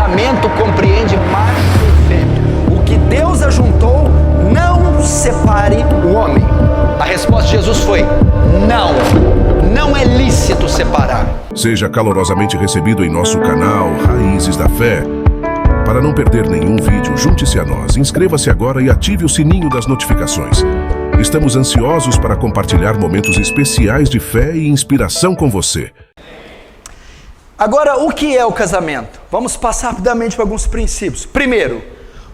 casamento compreende macho e fêmea. O que Deus ajuntou, não separe o homem. A resposta de Jesus foi: não é lícito separar. Seja calorosamente recebido em nosso canal Raízes da Fé. Para não perder nenhum vídeo, junte-se a nós, inscreva-se agora e ative o sininho das notificações. Estamos ansiosos para compartilhar momentos especiais de fé e inspiração com você. Agora, o que é o casamento? Vamos passar rapidamente por alguns princípios. Primeiro,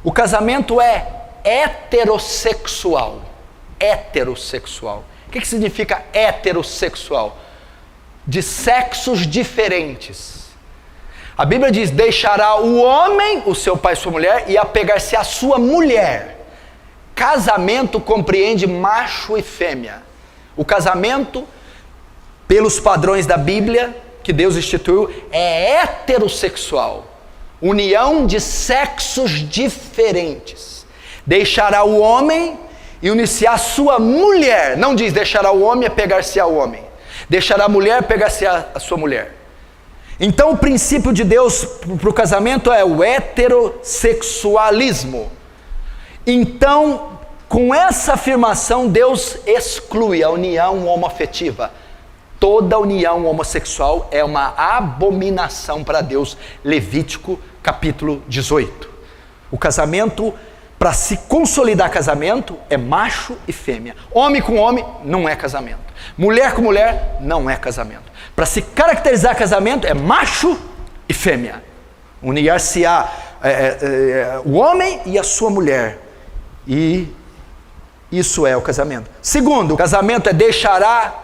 o casamento é heterossexual. Heterossexual. O que significa heterossexual? De sexos diferentes. A Bíblia diz: deixará o homem, o seu pai e sua mulher, e apegar-se à sua mulher. Casamento compreende macho e fêmea. O casamento, pelos padrões da Bíblia, que Deus instituiu, é heterossexual. União de sexos diferentes. Deixará o homem e unir-se à sua mulher. Não diz deixará o homem e apegar-se ao homem. Deixará a mulher e apegar-se à sua mulher. Então o princípio de Deus para o casamento é o heterossexualismo. Então, com essa afirmação, Deus exclui a união homoafetiva. Toda união homossexual é uma abominação para Deus. Levítico capítulo 18. O casamento, para se consolidar casamento, é macho e fêmea. Homem com homem não é casamento. Mulher com mulher não é casamento. Para se caracterizar casamento é macho e fêmea. Unir-se-á o homem e a sua mulher. E isso é o casamento. Segundo, o casamento é deixará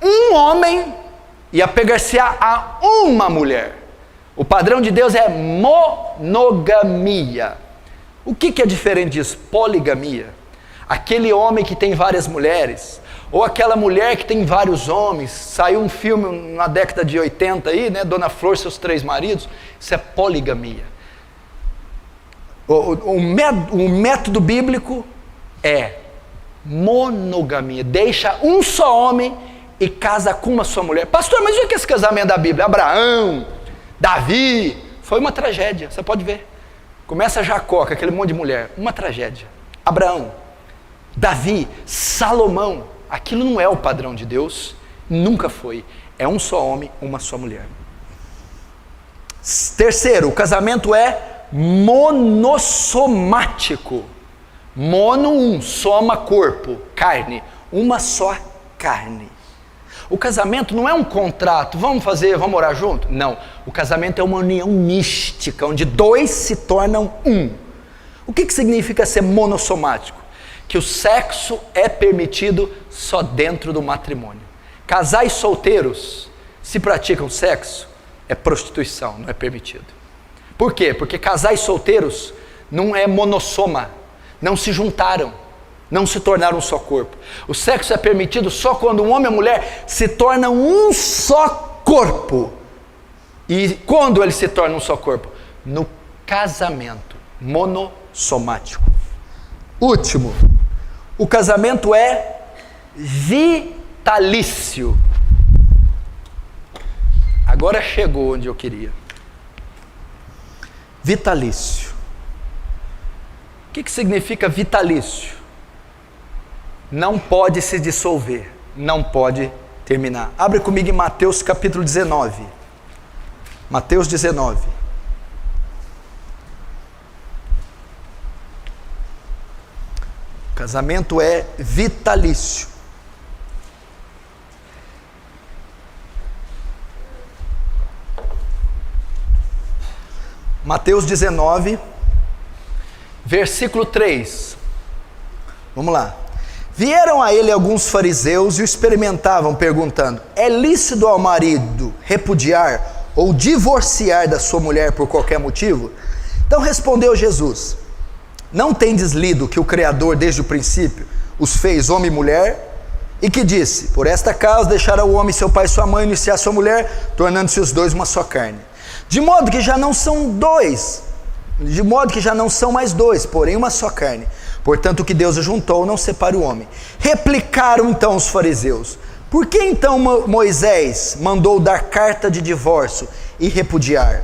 um homem e apegar-se-á a uma mulher. O padrão de Deus é monogamia. O que é diferente disso? Poligamia. Aquele homem que tem várias mulheres, ou aquela mulher que tem vários homens. Saiu um filme na década de 80 aí, né? Dona Flor e seus 3 maridos. Isso é poligamia. O método bíblico é monogamia. Deixa um só homem e casa com uma só mulher. Pastor, mas o que é esse casamento da Bíblia? Abraão, Davi, foi uma tragédia, você pode ver. Começa Jacó, com aquele monte de mulher, uma tragédia. Abraão, Davi, Salomão, aquilo não é o padrão de Deus, nunca foi. É um só homem, uma só mulher. Terceiro, o casamento é monossomático. Mono, soma, corpo, carne, uma só carne. O casamento não é um contrato, vamos morar junto? Não, o casamento é uma união mística, onde 2 se tornam um. O que significa ser monossomático? Que o sexo é permitido só dentro do matrimônio. Casais solteiros, se praticam sexo, é prostituição, não é permitido. Por quê? Porque casais solteiros não é monossoma, não se juntaram, não se tornaram um só corpo. O sexo é permitido só quando um homem e a mulher se tornam um só corpo. E quando eles se tornam um só corpo? No casamento monossomático. Último, o casamento é vitalício. Agora chegou onde eu queria. Vitalício. O que significa vitalício? Não pode se dissolver, não pode terminar. Abre comigo em Mateus capítulo 19. Mateus 19. Casamento é vitalício. Mateus 19, versículo 3. Vamos lá. Vieram a ele alguns fariseus e o experimentavam, perguntando: é lícito ao marido repudiar ou divorciar da sua mulher por qualquer motivo? Então respondeu Jesus: não tendes lido que o Criador desde o princípio os fez homem e mulher? E que disse: por esta causa deixará o homem seu pai e sua mãe, iniciar sua mulher, tornando-se os dois uma só carne. De modo que já não são mais dois, porém uma só carne. Portanto, o que Deus ajuntou, não separe o homem. Replicaram então os fariseus: por que então Moisés mandou dar carta de divórcio e repudiar?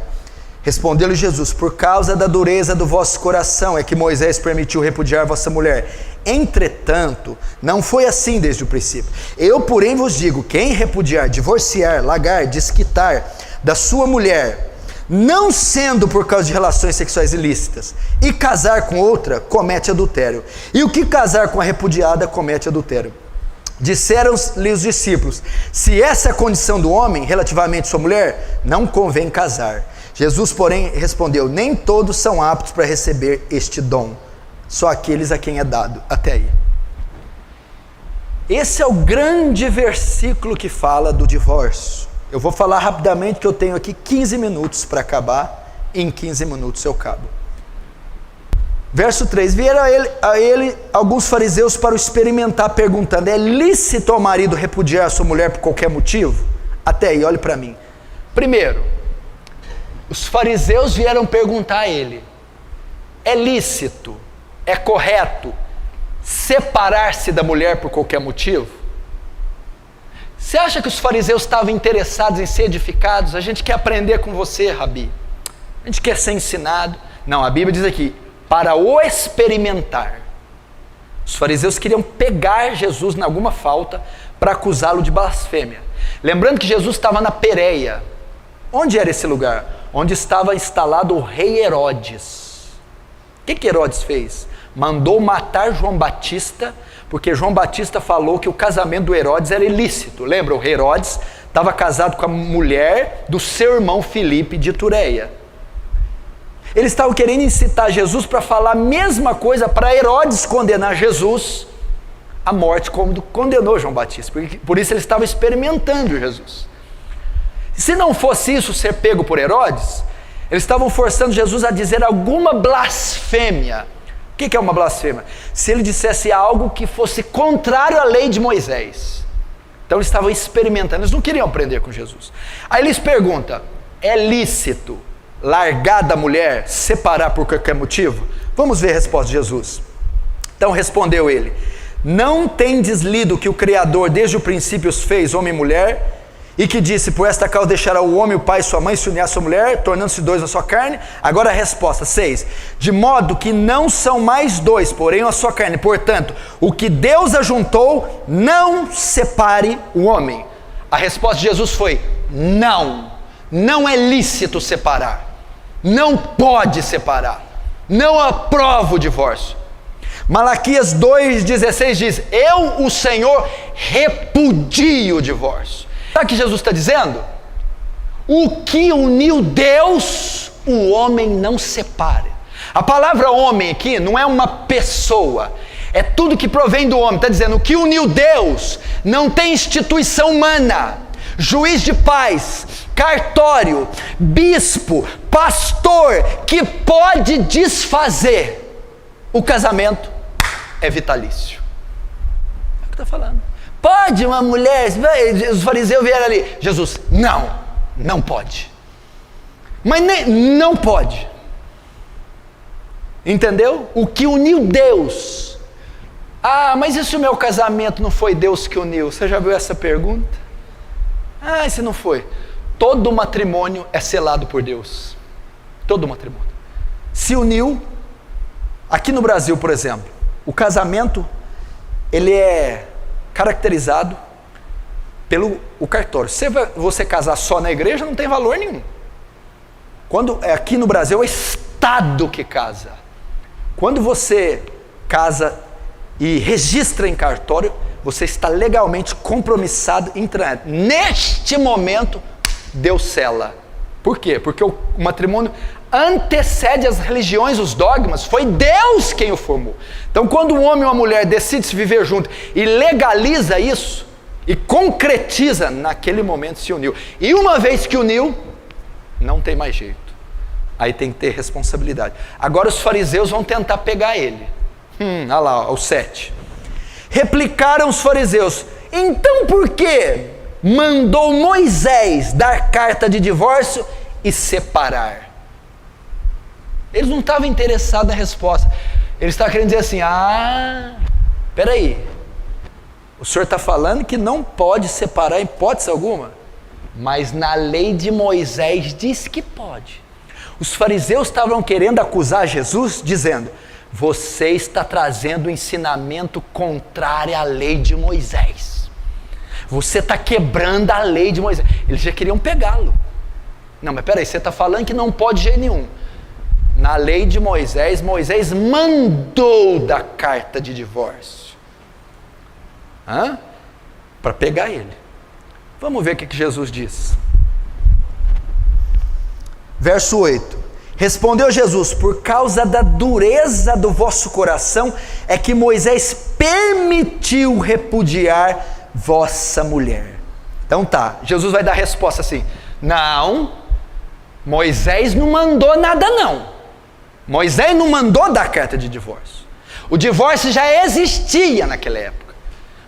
Respondeu-lhe Jesus: por causa da dureza do vosso coração é que Moisés permitiu repudiar vossa mulher. Entretanto, não foi assim desde o princípio. Eu, porém, vos digo: quem repudiar, divorciar, largar, desquitar da sua mulher, não sendo por causa de relações sexuais ilícitas, e casar com outra, comete adultério. E o que casar com a repudiada, comete adultério. Disseram-lhe os discípulos: se essa é a condição do homem relativamente à sua mulher, não convém casar. Jesus, porém, respondeu: nem todos são aptos para receber este dom, só aqueles a quem é dado. Até aí. Esse é o grande versículo que fala do divórcio. Eu vou falar rapidamente, que eu tenho aqui 15 minutos para acabar. Em 15 minutos eu acabo. Verso 3: vieram a ele alguns fariseus para o experimentar, perguntando: é lícito ao marido repudiar a sua mulher por qualquer motivo? Até aí, olhe para mim. Primeiro, os fariseus vieram perguntar a ele: é lícito, é correto separar-se da mulher por qualquer motivo? Você acha que os fariseus estavam interessados em ser edificados? A gente quer aprender com você, Rabi. A gente quer ser ensinado. Não, a Bíblia diz aqui: para o experimentar. Os fariseus queriam pegar Jesus em alguma falta para acusá-lo de blasfêmia. Lembrando que Jesus estava na Pérea. Onde era esse lugar? Onde estava instalado o rei Herodes. O que Herodes fez? Mandou matar João Batista, porque João Batista falou que o casamento do Herodes era ilícito. Lembra? O rei Herodes estava casado com a mulher do seu irmão Filipe de Itureia. Eles estavam querendo incitar Jesus para falar a mesma coisa, para Herodes condenar Jesus à morte, como condenou João Batista. Por isso eles estavam experimentando Jesus. Se não fosse isso, ser pego por Herodes, eles estavam forçando Jesus a dizer alguma blasfêmia. O que é uma blasfêmia? Se ele dissesse algo que fosse contrário à lei de Moisés. Então eles estavam experimentando, eles não queriam aprender com Jesus. Aí eles perguntam: é lícito largar da mulher, separar por qualquer motivo? Vamos ver a resposta de Jesus. Então respondeu ele: não tendes lido que o Criador desde o princípio os fez homem e mulher, e que disse: por esta causa deixará o homem, o pai e sua mãe, se unir à sua mulher, tornando-se dois na sua carne? Agora a resposta, 6. De modo que não são mais dois, porém a sua carne. Portanto, o que Deus ajuntou, não separe o homem. A resposta de Jesus foi: não. Não é lícito separar. Não pode separar. Não aprovo o divórcio. Malaquias 2,16 diz: eu, o Senhor, repudio o divórcio. Sabe o que Jesus está dizendo? O que uniu Deus, o homem não separa. A palavra homem aqui não é uma pessoa, é tudo que provém do homem. Está dizendo: o que uniu Deus não tem instituição humana, juiz de paz, cartório, bispo, pastor, que pode desfazer. O casamento é vitalício. É o que está falando. Pode uma mulher, os fariseus vieram ali, Jesus: não pode. Mas não pode. Entendeu? O que uniu Deus. Ah, mas e se o meu casamento não foi Deus que uniu? Você já viu essa pergunta? Ah, e se não foi? Todo matrimônio é selado por Deus. Todo matrimônio. Se uniu. Aqui no Brasil, por exemplo, o casamento, ele é caracterizado pelo cartório. Se você casar só na igreja, não tem valor nenhum. Quando aqui no Brasil é o Estado que casa. Quando você casa e registra em cartório, você está legalmente compromissado em trânsito. Neste momento, Deus sela. Por quê? Porque o matrimônio antecede as religiões, os dogmas. Foi Deus quem o formou. Então, quando um homem e uma mulher decidem se viver junto e legaliza isso e concretiza, naquele momento se uniu. E uma vez que uniu, não tem mais jeito. Aí tem que ter responsabilidade. Agora os fariseus vão tentar pegar ele. Olha lá, o 7. Replicaram os fariseus: então por que mandou Moisés dar carta de divórcio e separar? Eles não estavam interessados na resposta. Eles estavam querendo dizer assim: peraí, o senhor está falando que não pode separar em hipótese alguma, mas na lei de Moisés diz que pode. Os fariseus estavam querendo acusar Jesus, dizendo: você está trazendo um ensinamento contrário à lei de Moisés. Você está quebrando a lei de Moisés. Eles já queriam pegá-lo. Não, mas peraí, você está falando que não pode de jeito nenhum. Na lei de Moisés, Moisés mandou da carta de divórcio. Para pegar ele. Vamos ver o que Jesus diz. Verso 8. Respondeu Jesus: por causa da dureza do vosso coração é que Moisés permitiu repudiar vossa mulher. Então tá, Jesus vai dar a resposta assim: não, Moisés não mandou nada não. Moisés não mandou dar carta de divórcio. O divórcio já existia naquela época.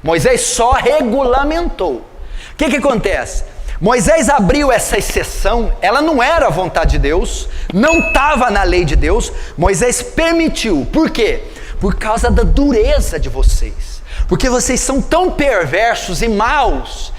Moisés só regulamentou. O que acontece? Moisés abriu essa exceção, ela não era a vontade de Deus, não estava na lei de Deus. Moisés permitiu. Por quê? Por causa da dureza de vocês. Porque vocês são tão perversos e maus,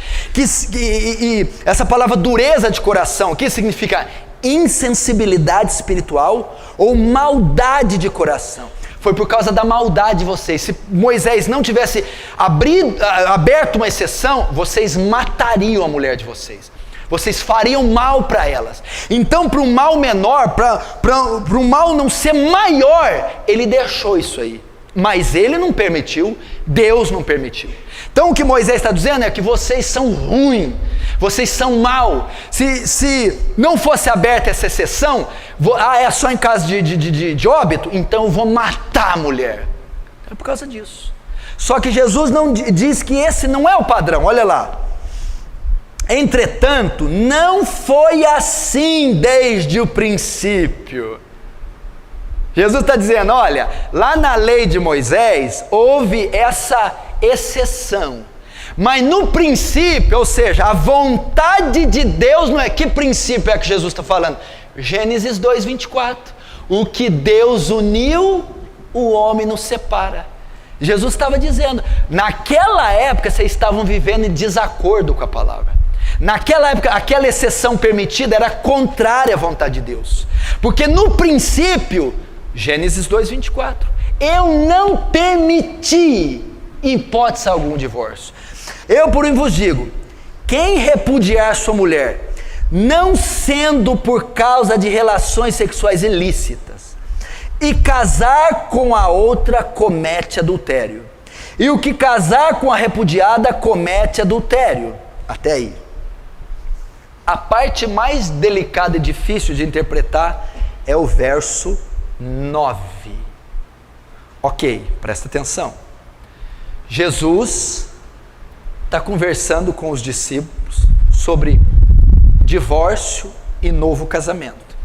e essa palavra dureza de coração, que significa insensibilidade espiritual ou maldade de coração. Foi por causa da maldade de vocês. Se Moisés não tivesse aberto uma exceção, vocês matariam a mulher de vocês. Vocês fariam mal para elas. Então, para um mal menor, para um mal não ser maior, ele deixou isso aí. Mas ele não permitiu, Deus não permitiu. Então o que Moisés está dizendo é que vocês são ruins, vocês são mal. Se não fosse aberta essa exceção, é só em caso de óbito, então eu vou matar a mulher. É por causa disso. Só que Jesus não diz que esse não é o padrão, olha lá. Entretanto, não foi assim desde o princípio. Jesus está dizendo, olha, lá na lei de Moisés, houve essa exceção. Mas no princípio, ou seja, a vontade de Deus não é... Que princípio é que Jesus está falando? Gênesis 2:24. O que Deus uniu, o homem não separa. Jesus estava dizendo, naquela época vocês estavam vivendo em desacordo com a palavra. Naquela época, aquela exceção permitida era contrária à vontade de Deus. Porque no princípio... Gênesis 2:24. Eu não permiti, em hipótese algum, divórcio. Eu, porém, vos digo: quem repudiar sua mulher, não sendo por causa de relações sexuais ilícitas, e casar com a outra, comete adultério. E o que casar com a repudiada, comete adultério. Até aí. A parte mais delicada e difícil de interpretar é o verso 9. Ok, presta atenção. Jesus está conversando com os discípulos sobre divórcio e novo casamento.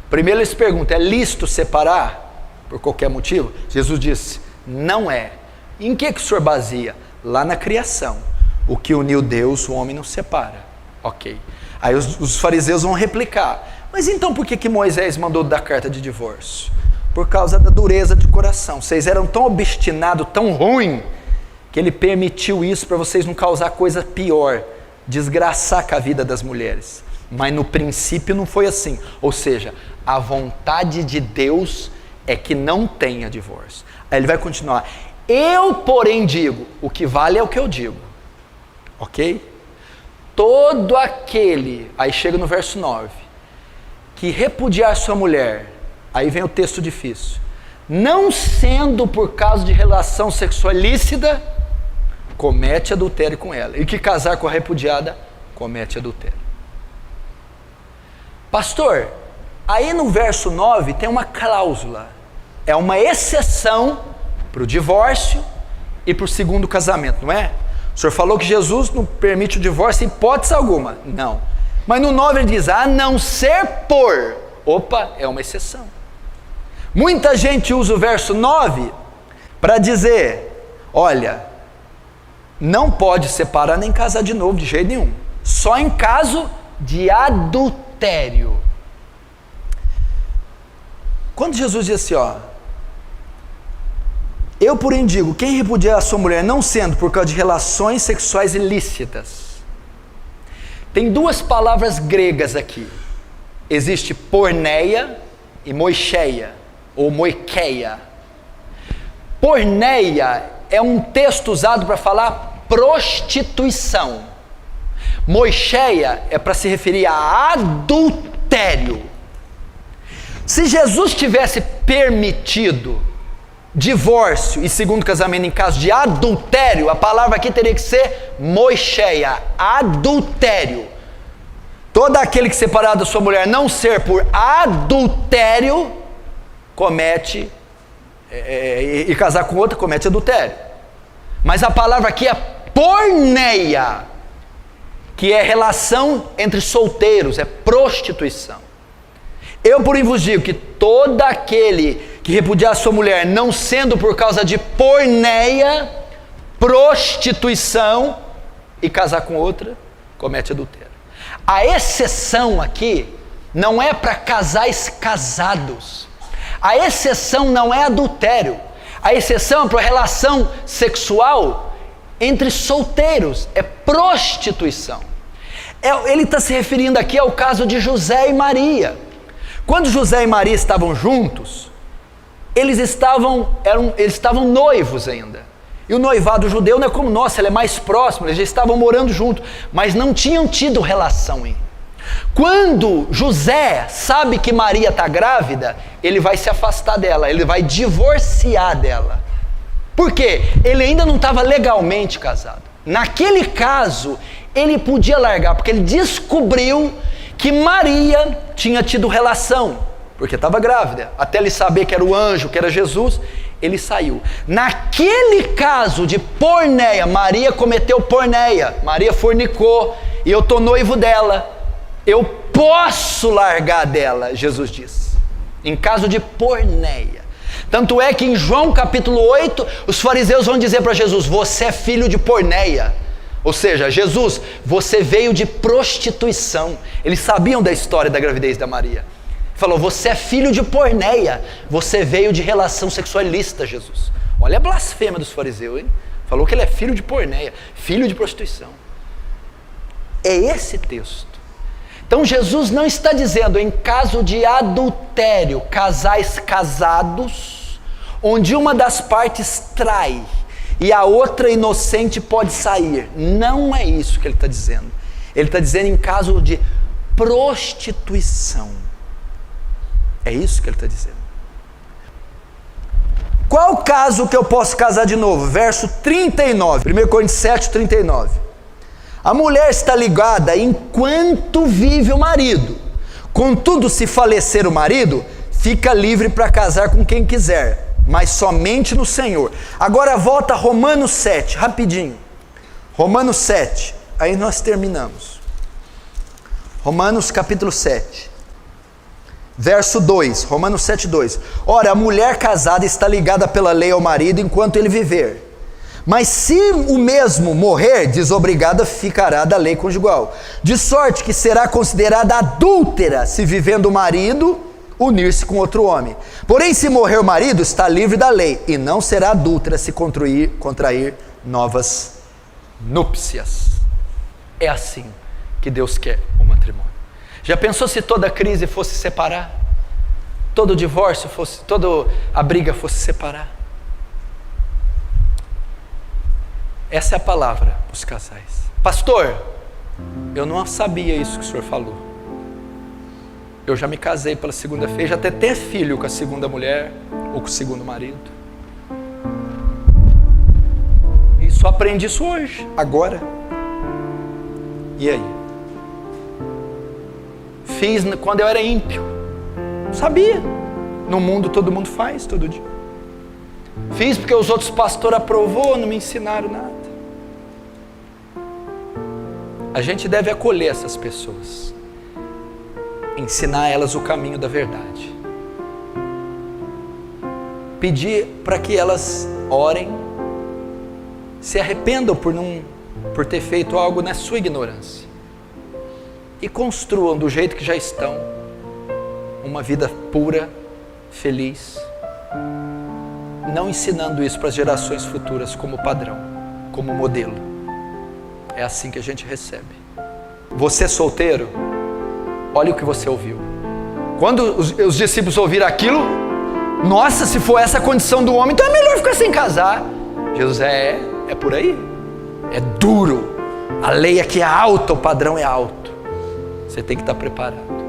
Primeiro eles perguntam, é lícito separar por qualquer motivo? Jesus disse, não é. Em que o senhor baseia? Lá na criação. O que uniu Deus, o homem não separa. Ok. Aí os fariseus vão replicar, mas então por que Moisés mandou dar carta de divórcio? Por causa da dureza de coração. Vocês eram tão obstinados, tão ruim, que ele permitiu isso para vocês não causar coisa pior, desgraçar com a vida das mulheres. Mas no princípio não foi assim. Ou seja, a vontade de Deus é que não tenha divórcio. Aí ele vai continuar. Eu, porém, digo, o que vale é o que eu digo. Ok? Todo aquele, aí chega no verso 9, que repudiar sua mulher, aí vem o texto difícil, não sendo por causa de relação sexual ilícita, comete adultério com ela. E que casar com a repudiada, comete adultério. Pastor, aí no verso 9 tem uma cláusula. É uma exceção para o divórcio e para o segundo casamento, não é? O senhor falou que Jesus não permite o divórcio em hipótese alguma. Não. Mas no 9 ele diz, a não ser por... Opa, é uma exceção. Muita gente usa o verso 9 para dizer, olha, não pode separar nem casar de novo de jeito nenhum. Só em caso de adultério. Quando Jesus diz assim, ó, eu, porém, digo, quem repudiar a sua mulher, não sendo por causa de relações sexuais ilícitas. Tem duas palavras gregas aqui. Existe porneia e moicheia, ou moiqueia. Porneia é um texto usado para falar prostituição. Moicheia é para se referir a adultério. Se Jesus tivesse permitido divórcio e segundo casamento em caso de adultério, a palavra aqui teria que ser moicheia, adultério. Todo aquele que separar da sua mulher não ser por adultério, comete, e casar com outra, comete adultério. Mas a palavra aqui é porneia, que é relação entre solteiros, é prostituição. Eu, porém, vos digo que todo aquele que repudiar a sua mulher, não sendo por causa de porneia, prostituição, e casar com outra, comete adultério. A exceção aqui não é para casais casados. A exceção não é adultério. A exceção é para relação sexual entre solteiros, é prostituição. Ele está se referindo aqui ao caso de José e Maria. Quando José e Maria estavam juntos, eles estavam noivos ainda. E o noivado judeu não é como nós, ele é mais próximo, eles já estavam morando juntos, mas não tinham tido relação ainda. Quando José sabe que Maria está grávida, ele vai se afastar dela, ele vai divorciar dela. Por quê? Ele ainda não estava legalmente casado. Naquele caso, ele podia largar, porque ele descobriu que Maria tinha tido relação, porque estava grávida. Até ele saber que era o anjo, que era Jesus, ele saiu. Naquele caso de porneia, Maria cometeu porneia, Maria fornicou, e eu estou noivo dela, eu posso largar dela, Jesus diz, em caso de porneia. Tanto é que em João capítulo 8, os fariseus vão dizer para Jesus: você é filho de porneia. Ou seja, Jesus, você veio de prostituição. Eles sabiam da história da gravidez da Maria. Falou: você é filho de porneia, você veio de relação sexual ilícita, Jesus. Olha a blasfêmia dos fariseus, hein? Falou que ele é filho de porneia, filho de prostituição. É esse texto. Então Jesus não está dizendo em caso de adultério, casais casados, onde uma das partes trai e a outra inocente pode sair. Não é isso que ele está dizendo. Ele está dizendo em caso de prostituição. É isso que ele está dizendo. Qual caso que eu posso casar de novo? Verso 39, 1 Coríntios 7, 39. A mulher está ligada enquanto vive o marido. Contudo, se falecer o marido, fica livre para casar com quem quiser, mas somente no Senhor. Agora volta a Romanos 7, rapidinho. Romanos 7, aí nós terminamos. Romanos capítulo 7. Verso 2, Romanos 7, 2. Ora, a mulher casada está ligada pela lei ao marido enquanto ele viver. Mas se o mesmo morrer, desobrigada ficará da lei conjugal. De sorte que será considerada adúltera se vivendo o marido unir-se com outro homem. Porém, se morrer o marido, está livre da lei, e não será adúltera se contrair novas núpcias. É assim que Deus quer o matrimônio. Já pensou se toda crise fosse separar? Todo divórcio fosse, toda a briga fosse separar? Essa é a palavra para os casais. Pastor, eu não sabia isso que o senhor falou. Eu já me casei pela segunda vez, já até ter filho com a segunda mulher ou com o segundo marido. E só aprendi isso hoje, agora. E aí? Fiz quando eu era ímpio. Sabia. No mundo todo mundo faz, todo dia. Fiz porque os outros pastores aprovou, não me ensinaram nada. A gente deve acolher essas pessoas, ensinar a elas o caminho da verdade, pedir para que elas orem, se arrependam por ter feito algo na sua ignorância e construam do jeito que já estão uma vida pura, feliz, não ensinando isso para as gerações futuras como padrão, como modelo. É assim que a gente recebe. Você solteiro, olha o que você ouviu. Quando os discípulos ouviram aquilo, nossa, se for essa a condição do homem, então é melhor ficar sem casar. Jesus é por aí, é duro, a lei aqui é alta, o padrão é alto, você tem que estar preparado.